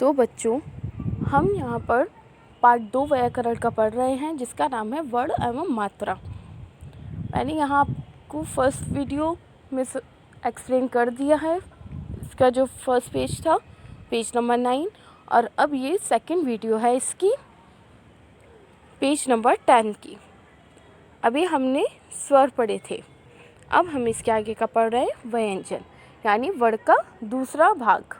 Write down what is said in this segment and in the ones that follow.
तो बच्चों, हम यहाँ पर पार्ट 2 व्याकरण का पढ़ रहे हैं, जिसका नाम है वर्ण एवं मात्रा। मैंने यहाँ आपको फर्स्ट वीडियो में एक्सप्लेन कर दिया है। इसका जो फर्स्ट पेज था, पेज नंबर 9, और अब ये सेकंड वीडियो है इसकी, पेज नंबर 10 की। अभी हमने स्वर पढ़े थे, अब हम इसके आगे का पढ़ रहे हैं व्यंजन, यानी वर्ण का दूसरा भाग।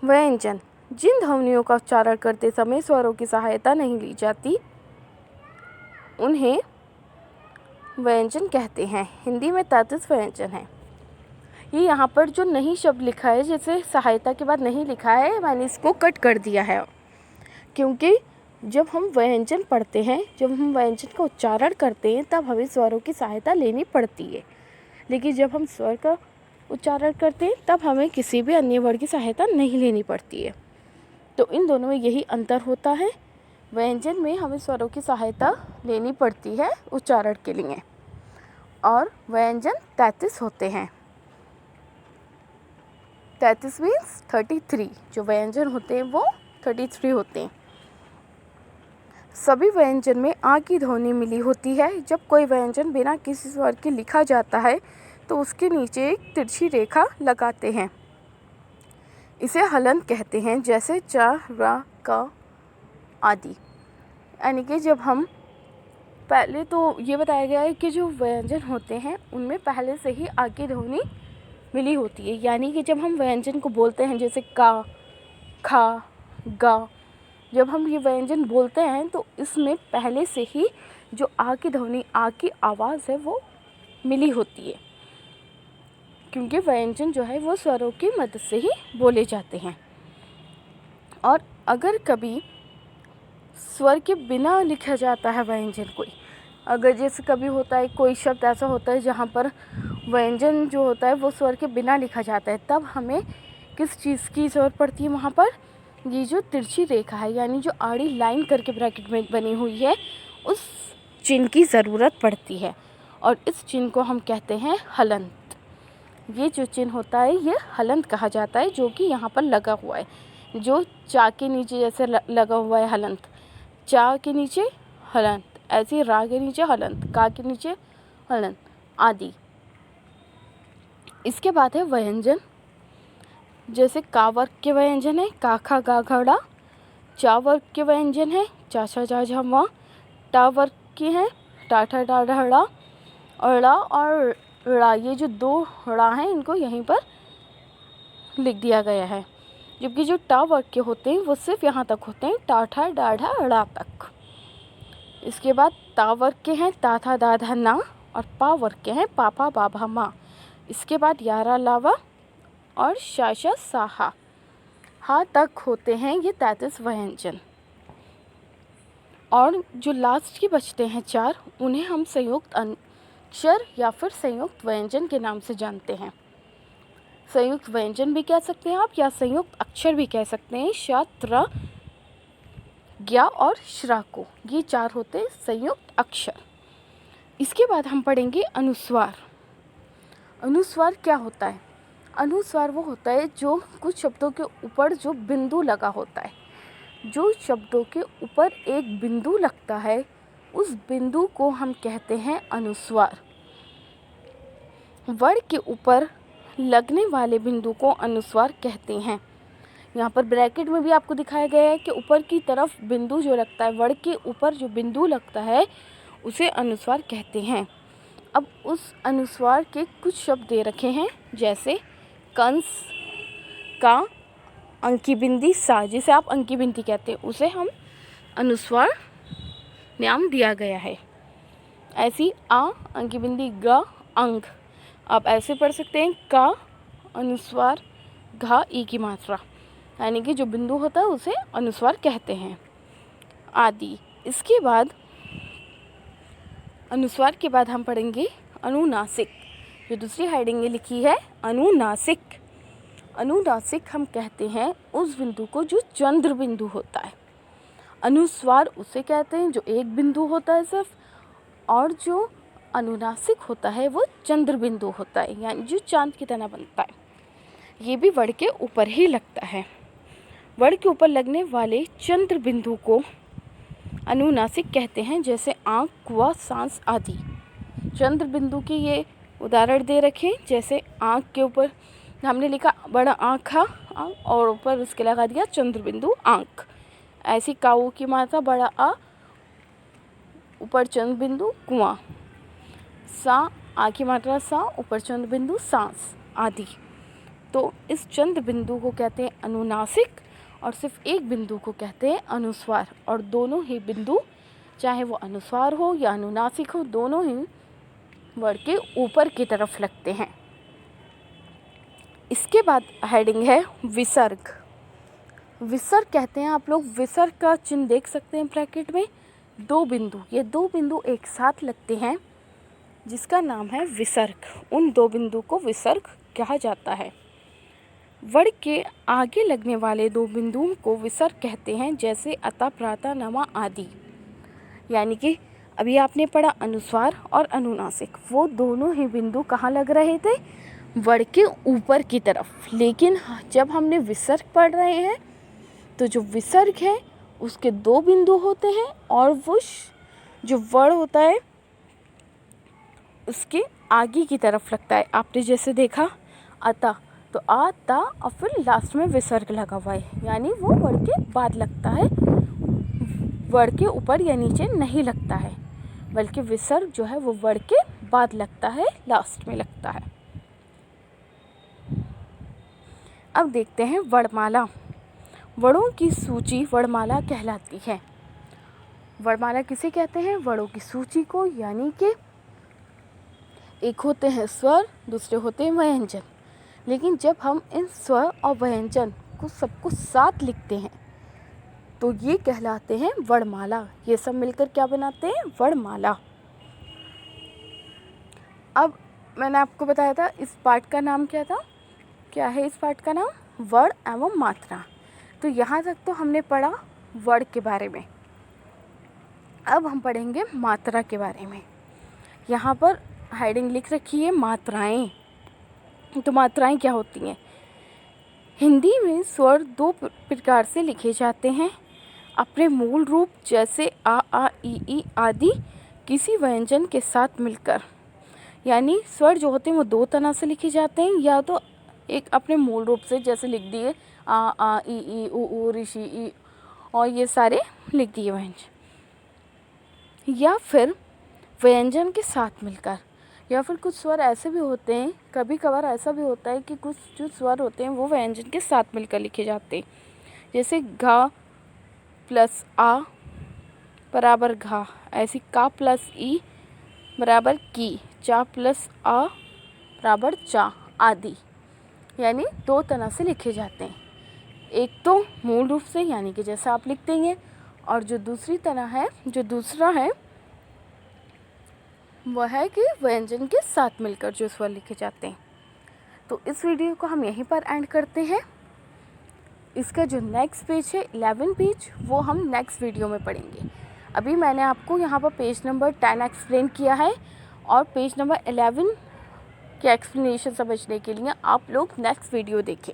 व्यंजन जिन ध्वनियों का उच्चारण करते समय स्वरों की सहायता नहीं ली जाती, उन्हें व्यंजन कहते हैं। हिंदी में 33 व्यंजन हैं। ये यहाँ पर जो नहीं शब्द लिखा है, जैसे सहायता के बाद नहीं लिखा है, मैंने इसको कट कर दिया है, क्योंकि जब हम व्यंजन पढ़ते हैं, जब हम व्यंजन का उच्चारण करते हैं, तब हमें स्वरों की सहायता लेनी पड़ती है। लेकिन जब हम स्वर का उच्चारण करते हैं, तब हमें किसी भी अन्य वर्ण की सहायता नहीं लेनी पड़ती है। तो इन दोनों में यही अंतर होता है। व्यंजन में हमें स्वरों की सहायता लेनी पड़ती है उच्चारण के लिए, और व्यंजन 33 होते हैं। 33 मीन्स 33, जो व्यंजन होते हैं वो 33 होते हैं। सभी व्यंजन में आ की ध्वनि मिली होती है। जब कोई व्यंजन बिना किसी स्वर के लिखा जाता है, तो उसके नीचे एक तिरछी रेखा लगाते हैं। इसे हलंत कहते हैं, जैसे च, र, क आदि। यानी कि जब हम पहले तो ये बताया गया है कि जो व्यंजन होते हैं उनमें पहले से ही आ की ध्वनि मिली होती है। यानी कि जब हम व्यंजन को बोलते हैं, जैसे का, खा, गा, जब हम ये व्यंजन बोलते हैं तो इसमें पहले से ही जो आ की ध्वनि, आ की आवाज़ है, वो मिली होती है, क्योंकि व्यंजन जो है वो स्वरों की मदद से ही बोले जाते हैं। और अगर कभी स्वर के बिना लिखा जाता है व्यंजन कोई, अगर जैसे कभी होता है कोई शब्द ऐसा होता है जहाँ पर व्यंजन जो होता है वो स्वर के बिना लिखा जाता है, तब हमें किस चीज़ की ज़रूरत पड़ती है वहाँ पर? ये जो तिरछी रेखा है, यानी जो आड़ी लाइन करके ब्रैकेट में बनी हुई है, उस चिन्ह की ज़रूरत पड़ती है, और इस चिन्ह को हम कहते हैं हलंत। ये जो चिन्ह होता है ये हलंत कहा जाता है, जो कि यहाँ पर लगा हुआ है। जो चा के नीचे जैसे लगा हुआ है हलंत, चा के नीचे हलंत, ऐसे रा के नीचे हलंत, का के नीचे हलंत आदि। इसके बाद है व्यंजन, जैसे का वर्ग के व्यंजन है का, खा, गा, घड़ा। चा वर्ग के व्यंजन है चा, छा, जा, झा, मा। टा वर्ग के हैं टा, ठा, डा, ढा, ड़ा। और ड़ा और ड़ा, ये जो दो ड़ा हैं, इनको यहीं पर लिख दिया गया है। जबकि जो टा वर्ग के होते हैं वो सिर्फ यहाँ तक होते हैं, टा, ठा, डा, ढा, ड़ा तक। इसके बाद ता वर्ग के हैं ता, था, दा, धा, ना। और पा वर्ग के हैं पा, पा, बा, भा, मा। इसके बाद यारा, लावा और शाशा, साहा, हा तक होते हैं ये 33 व्यंजन। और जो लास्ट के बचते हैं 4, उन्हें हम संयुक्त अक्षर या फिर संयुक्त व्यंजन के नाम से जानते हैं। संयुक्त व्यंजन भी कह सकते हैं आप, या संयुक्त अक्षर भी कह सकते हैं। श, त्र, ज्ञा और श्रा को, ये 4 होते हैं संयुक्त अक्षर। इसके बाद हम पढ़ेंगे अनुस्वार। अनुस्वार क्या होता है? अनुस्वार वो होता है जो कुछ शब्दों के ऊपर जो बिंदु लगा होता है। जो शब्दों के ऊपर एक बिंदु लगता है, उस बिंदु को हम कहते हैं अनुस्वार। वर्ण के ऊपर लगने वाले बिंदु को अनुस्वार कहते हैं। यहाँ पर ब्रैकेट में भी आपको दिखाया गया है कि ऊपर की तरफ बिंदु जो लगता है, वर्ण के ऊपर जो बिंदु लगता है, उसे अनुस्वार कहते हैं। अब उस अनुस्वार के कुछ शब्द दे रखे हैं, जैसे कंस, का, अंकी बिंदी, सा, जिसे आप अंकी बिंदी कहते हैं, उसे हम अनुस्वार नाम दिया गया है। ऐसी आ, अंकी बिंदी, ग, अंग। आप ऐसे पढ़ सकते हैं का, अनुस्वार, घा, ई की मात्रा, यानी कि जो बिंदु होता है उसे अनुस्वार कहते हैं, आदि। इसके बाद अनुस्वार के बाद हम पढ़ेंगे अनुनासिक। जो दूसरी हेडिंग में लिखी है अनुनासिक। अनुनासिक हम कहते हैं उस बिंदु को जो चंद्र बिंदु होता है। अनुस्वार उसे कहते हैं जो एक बिंदु होता है सिर्फ, और जो अनुनासिक होता है वो चंद्र बिंदु होता है, यानी जो चांद की तरह बनता है। ये भी वर्ण के ऊपर ही लगता है। वर्ण के ऊपर लगने वाले चंद्र बिंदु को अनुनासिक कहते हैं, जैसे आँख, कुआं, सांस आदि। चंद्र बिंदु के ये उदाहरण दे रखे, जैसे आँख के ऊपर हमने लिखा बड़ा आँखा और ऊपर उसके लगा दिया चंद्र बिंदु आँख। ऐसी काऊ की मात्रा बड़ा आ, ऊपर चंद्र बिंदु कुआं। सा, आ की मात्रा सा, ऊपर चंद्र बिंदु सांस आदि। तो इस चंद्र बिंदु को कहते हैं अनुनासिक और सिर्फ एक बिंदु को कहते हैं अनुस्वार। और दोनों ही बिंदु, चाहे वो अनुस्वार हो या अनुनासिक हो, दोनों ही वर्ण के ऊपर की तरफ लगते हैं। इसके बाद हेडिंग है विसर्ग। विसर्ग कहते हैं, आप लोग विसर्ग का चिन्ह देख सकते हैं ब्रैकेट में, दो बिंदु, ये दो बिंदु एक साथ लगते हैं जिसका नाम है विसर्ग। उन दो बिंदु को विसर्ग कहा जाता है। वर्ण के आगे लगने वाले दो बिंदुओं को विसर्ग कहते हैं, जैसे अतः, प्रातः, नमा आदि। यानी कि अभी आपने पढ़ा अनुस्वार और अनुनासिक, वो दोनों ही बिंदु कहाँ लग रहे थे, वर्ण के ऊपर की तरफ। लेकिन जब हमने विसर्ग पढ़ रहे हैं तो जो विसर्ग है उसके दो बिंदु होते हैं और वो जो वर्ण होता है उसके आगे की तरफ लगता है। आपने जैसे देखा अतः, तो आ, ता और फिर लास्ट में विसर्ग लगा हुआ है, यानी वो वर्ण के बाद लगता है, वर्ण के ऊपर या नीचे नहीं लगता है, बल्कि विसर्ग जो है वो वर्ण के बाद लगता है, लास्ट में लगता है। अब देखते हैं वर्णमाला। वर्णों की सूची वर्णमाला कहलाती है। वर्णमाला किसे कहते हैं? वर्णों की सूची को, यानी कि एक होते हैं स्वर, दूसरे होते हैं व्यंजन। लेकिन जब हम इन स्वर और व्यंजन को सबको साथ लिखते हैं तो ये कहलाते हैं वर्णमाला। ये सब मिलकर क्या बनाते हैं? वर्णमाला। अब मैंने आपको बताया था इस पाठ का नाम क्या था, क्या है इस पाठ का नाम? वर्ण एवं मात्रा। तो यहाँ तक तो हमने पढ़ा वर्ण के बारे में। अब हम पढ़ेंगे मात्रा के बारे में। यहाँ पर हेडिंग लिख रखी है मात्राएं। तो मात्राएं क्या होती हैं? हिंदी में स्वर दो प्रकार से लिखे जाते हैं, अपने मूल रूप जैसे आ ई आदि, किसी व्यंजन के साथ मिलकर। यानी स्वर जो होते हैं वो दो तरह से लिखे जाते हैं, या तो एक अपने मूल रूप से जैसे लिख दिए आ ई उ ऋषि ई, और ये सारे लिख दिए व्यंजन, या फिर व्यंजन के साथ मिलकर। या फिर कुछ स्वर ऐसे भी होते हैं, कभी कभार ऐसा भी होता है कि कुछ जो स्वर होते हैं वो व्यंजन के साथ मिलकर लिखे जाते हैं, जैसे घा प्लस आ बराबर घा, ऐसी का प्लस ई बराबर की, चा प्लस आ बराबर चा आदि। यानी दो तरह से लिखे जाते हैं, एक तो मूल रूप से यानी कि जैसा आप लिख देंगे, और जो दूसरी तरह है, जो दूसरा है वह है कि व्यंजन के साथ मिलकर जो स्वर लिखे जाते हैं। तो इस वीडियो को हम यहीं पर एंड करते हैं। इसका जो नेक्स्ट पेज है 11 पेज, वो हम नेक्स्ट वीडियो में पढ़ेंगे। अभी मैंने आपको यहाँ पर पेज नंबर 10 एक्सप्लेन किया है, और पेज नंबर 11 के एक्सप्लेनेशन समझने के लिए आप लोग नेक्स्ट वीडियो देखें।